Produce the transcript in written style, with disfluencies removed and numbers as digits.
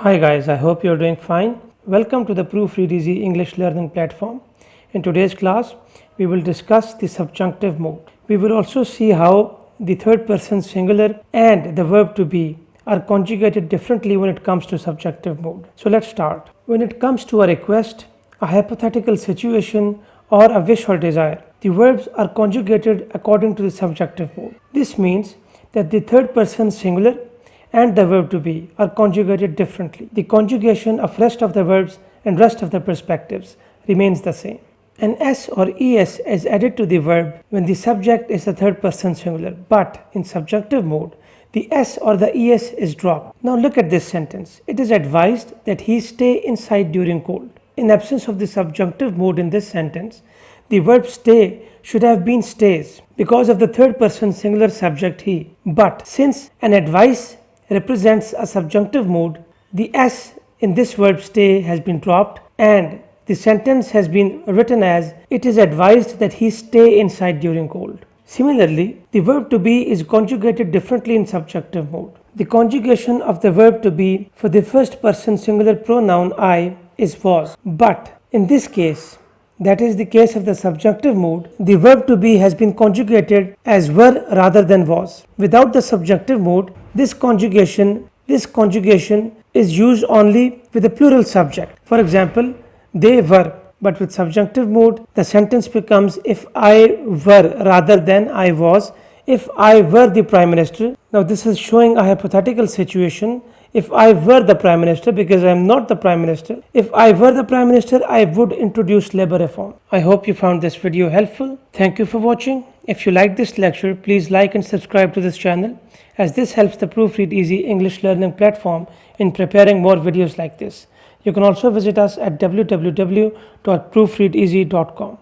Hi guys, I hope you're doing fine. Welcome to the Proofread Easy English learning platform. In today's class, we will discuss the subjunctive mode. We will also see how the third person singular and the verb to be are conjugated differently when it comes to subjunctive mode. So let's start. When it comes to a request, a hypothetical situation, or a wish or desire, the verbs are conjugated according to the subjunctive mode. This means that the third person singular and the verb to be are conjugated differently. The conjugation of rest of the verbs and rest of the perspectives remains the same. An s or es is added to the verb when the subject is the third person singular, but in subjunctive mode, the s or the es is dropped. Now look at this sentence. It is advised that he stay inside during cold. In absence of the subjunctive mode in this sentence, the verb stay should have been stays because of the third person singular subject he. But since an advice represents a subjunctive mode, the s in this verb stay has been dropped and the sentence has been written as it is advised that he stay inside during cold. Similarly, the verb to be is conjugated differently in subjunctive mode. The conjugation of the verb to be for the first person singular pronoun I is was, but in this case, that is the case of the subjunctive mode, the verb to be has been conjugated as were rather than was. Without the subjunctive mode, this conjugation is used only with a plural subject. For example, they were. But with subjunctive mode, the sentence becomes if I were rather than I was, if I were the Prime Minister. Now this is showing a hypothetical situation. If I were the Prime Minister, because I am not the Prime Minister, if I were the Prime Minister, I would introduce labor reform. I hope you found this video helpful. Thank you for watching. If you like this lecture, please like and subscribe to this channel, as this helps the Proofread Easy English learning platform in preparing more videos like this. You can also visit us at www.proofreadeasy.com.